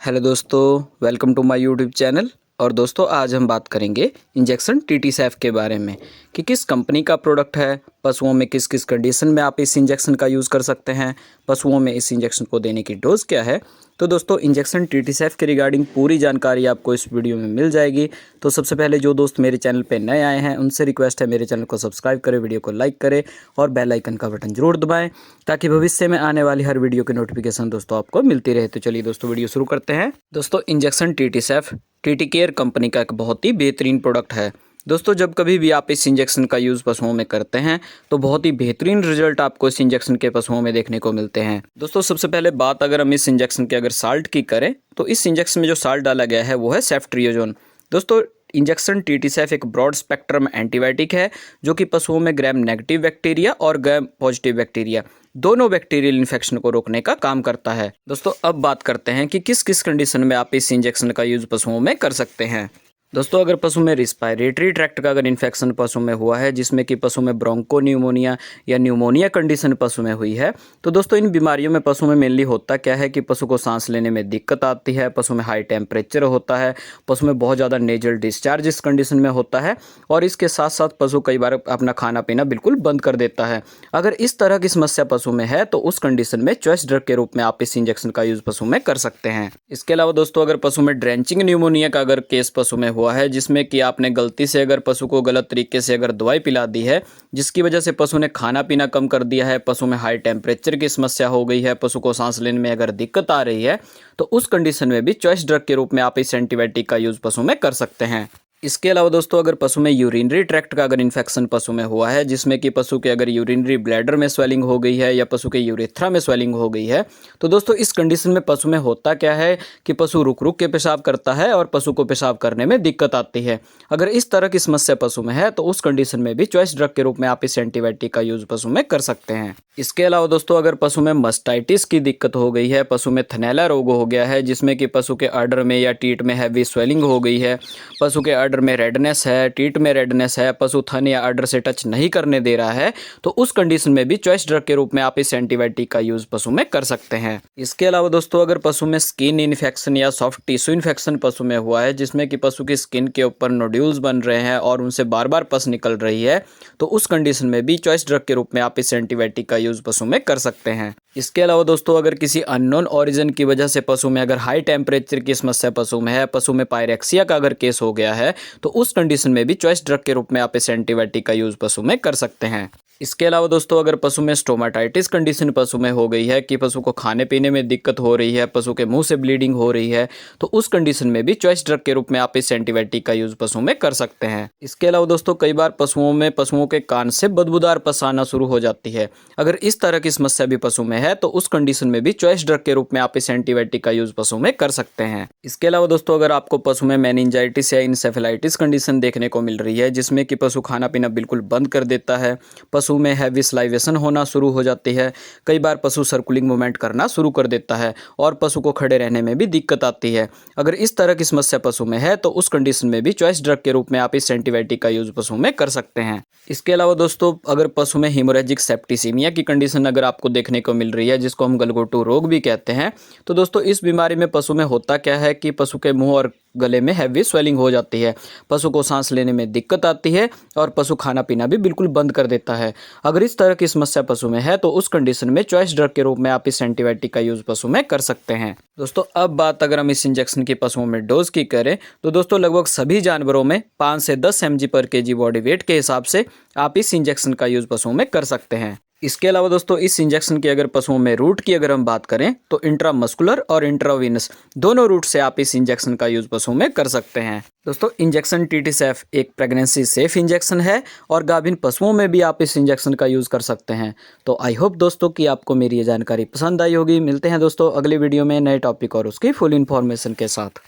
Hello दोस्तों, welcome to my YouTube channel. और दोस्तों आज हम बात करेंगे इंजेक्शन टीटीसैफ के बारे में कि किस कंपनी का प्रोडक्ट है, पशुओं में किस किस कंडीशन में आप इस इंजेक्शन का यूज़ कर सकते हैं, पशुओं में इस इंजेक्शन को देने की डोज क्या है। तो दोस्तों इंजेक्शन टीटीसैफ के रिगार्डिंग पूरी जानकारी आपको इस वीडियो में मिल जाएगी। तो सबसे पहले जो दोस्त मेरे चैनल पे नए आए हैं उनसे रिक्वेस्ट है मेरे चैनल को सब्सक्राइब करें, वीडियो को लाइक करें और बेल आइकन का बटन जरूर दबाएं ताकि भविष्य में आने वाली हर वीडियो की नोटिफिकेशन दोस्तों आपको मिलती रहे। तो चलिए दोस्तों वीडियो शुरू करते हैं। दोस्तों इंजेक्शन टीटीसैफ टीटी केयर कंपनी का एक बहुत ही बेहतरीन प्रोडक्ट है। दोस्तों जब कभी भी आप इस इंजेक्शन का यूज़ पशुओं में करते हैं तो बहुत ही बेहतरीन रिजल्ट आपको इस इंजेक्शन के पशुओं में देखने को मिलते हैं। दोस्तों सबसे पहले बात अगर हम इस इंजेक्शन के अगर साल्ट की करें तो इस इंजेक्शन में जो साल्ट डाला गया है वो है सेफ्ट्रियोजोन। दोस्तों इंजेक्शन टीटीसैफ एक ब्रॉड स्पेक्ट्रम एंटीबायोटिक है जो कि पशुओं में ग्राम नेगेटिव बैक्टीरिया और ग्राम पॉजिटिव बैक्टीरिया दोनों बैक्टीरियल इन्फेक्शन को रोकने का काम करता है। दोस्तों अब बात करते हैं कि किस किस कंडीशन में आप इस इंजेक्शन का यूज़ पशुओं में कर सकते हैं। दोस्तों अगर पशु में रिस्पायरेटरी ट्रैक्ट का अगर इन्फेक्शन पशु में हुआ है, जिसमें कि पशु में ब्रोंको न्यूमोनिया या न्यूमोनिया कंडीशन पशु में हुई है, तो दोस्तों इन बीमारियों में पशु में मेनली होता क्या है कि पशु को सांस लेने में दिक्कत आती है, पशु में हाई टेम्परेचर होता है, पशु में बहुत ज़्यादा नेजल डिस्चार्ज इस कंडीशन में होता है और इसके साथ साथ पशु कई बार अपना खाना पीना बिल्कुल बंद कर देता है। अगर इस तरह की समस्या पशु में है तो उस कंडीशन में चॉइस ड्रग के रूप में आप इस इंजेक्शन का यूज़ पशु में कर सकते हैं। इसके अलावा दोस्तों अगर पशु में ड्रेंचिंग न्यूमोनिया का अगर केस पशु में हुआ है, जिसमें कि आपने गलती से अगर पशु को गलत तरीके से अगर दवाई पिला दी है जिसकी वजह से पशु ने खाना पीना कम कर दिया है, पशु में हाई टेम्परेचर की समस्या हो गई है, पशु को सांस लेने में अगर दिक्कत आ रही है, तो उस कंडीशन में भी चॉइस ड्रग के रूप में आप इस एंटीबायोटिक का यूज़ पशु में कर सकते हैं। इसके अलावा दोस्तों अगर पशु में यूरिनरी ट्रैक्ट का अगर इन्फेक्शन पशु में हुआ है, जिसमें कि पशु के अगर यूरिनरी ब्लैडर में स्वेलिंग हो गई है या पशु के यूरेथ्रा में स्वेलिंग हो गई है, तो दोस्तों इस कंडीशन में पशु में होता क्या है कि पशु रुक रुक के पेशाब करता है और पशु को पेशाब करने में दिक्कत आती है। अगर इस तरह की समस्या पशु में है तो उस कंडीशन में भी चॉइस ड्रग के रूप में आप इस एंटीबायोटिक का यूज़ पशु में कर सकते हैं। इसके अलावा दोस्तों अगर पशु में मस्टाइटिस की दिक्कत हो गई है, पशु में थनैला रोग हो गया है, जिसमें कि पशु के अडर में या टीट में हैवी स्वेलिंग हो गई है, पशु के अडर में रेडनेस है, टीट में रेडनेस है, पशु थन या अडर से टच नहीं करने दे रहा है, तो उस कंडीशन में भी चॉइस ड्रग के रूप में आप इस एंटीबायोटिक का यूज़ पशु में कर सकते हैं। इसके अलावा दोस्तों अगर पशु में स्किन इन्फेक्शन या सॉफ्ट टिश्यू इन्फेक्शन पशु में हुआ है, जिसमें कि पशु की स्किन के ऊपर नोड्यूल्स बन रहे हैं और उनसे बार बार पस निकल रही है, तो उस कंडीशन में भी चॉइस ड्रग के रूप में आप इस एंटीबायोटिक का यूज़ पशु में कर सकते हैं। इसके अलावा दोस्तों अगर किसी अननोन ओरिजिन की वजह से पशु में अगर हाई टेम्परेचर की समस्या पशु में है, पशु में पायरेक्सिया का अगर केस हो गया है, तो उस कंडीशन में भी चॉइस ड्रग के रूप में आप इस एंटीबायोटिक का यूज़ पशु में कर सकते हैं। इसके अलावा दोस्तों अगर पशु में स्टोमाटाइटिस कंडीशन पशु में हो गई है कि पशु को खाने पीने में दिक्कत हो रही है, पशु के मुंह से ब्लीडिंग हो रही है, तो उस कंडीशन में भी चॉइस ड्रग के रूप में आप इस एंटीबायोटिक का यूज़ पशु में कर सकते हैं। इसके अलावा दोस्तों कई बार पशुओं के कान से बदबूदार पस आना शुरू हो जाती है। अगर इस तरह की समस्या भी पशु में है तो उस कंडीशन में भी चॉइस ड्रग के रूप में आप इस एंटीबायोटिक का यूज़ पशु में कर सकते हैं। इसके अलावा दोस्तों अगर आपको पशु में मेनिंजाइटिस या इंसेफेलाइटिस कंडीशन देखने को मिल रही है, जिसमें कि पशु खाना पीना बिल्कुल बंद कर देता है, पशु में हैवी सलाइवेशन होना शुरू हो जाती है, कई बार पशु सर्कुलिंग मूवमेंट करना शुरू कर देता है और पशु को खड़े रहने में भी दिक्कत आती है, अगर इस तरह की समस्या पशु में है तो उस कंडीशन में भी चॉइस ड्रग के रूप में आप इस एंटीबायोटिक का यूज़ पशु में कर सकते हैं। इसके अलावा दोस्तों अगर पशु में हीमोरेजिक सेप्टिसीमिया की कंडीशन अगर आपको देखने को मिल रही है, जिसको हम गलघोटू रोग भी कहते हैं, तो दोस्तों इस बीमारी में पशु में होता क्या है कि पशु के मुंह और गले में हैवी स्वेलिंग हो जाती है, पशु को सांस लेने में दिक्कत आती है और पशु खाना पीना भी बिल्कुल बंद कर देता है। अगर इस तरह की समस्या पशु में है तो उस कंडीशन में चॉइस ड्रग के रूप में आप इस एंटीबायोटिक का यूज़ पशु में कर सकते हैं। दोस्तों अब बात अगर हम इस इंजेक्शन की पशुओं में डोज की करें तो दोस्तों लगभग सभी जानवरों में 5 से 10 mg/kg बॉडी वेट के हिसाब से आप इस इंजेक्शन का यूज़ पशुओं में कर सकते हैं। इसके अलावा दोस्तों इस इंजेक्शन की अगर पशुओं में रूट की अगर हम बात करें तो इंट्रामस्कुलर और इंट्रावीनस दोनों रूट से आप इस इंजेक्शन का यूज़ पशुओं में कर सकते हैं। दोस्तों इंजेक्शन टीटीसैफ एक प्रेगनेंसी सेफ इंजेक्शन है और गाभिन पशुओं में भी आप इस इंजेक्शन का यूज़ कर सकते हैं। तो आई होप दोस्तों कि आपको मेरी ये जानकारी पसंद आई होगी। मिलते हैं दोस्तों अगली वीडियो में नए टॉपिक और उसकी फुल इन्फॉर्मेशन के साथ।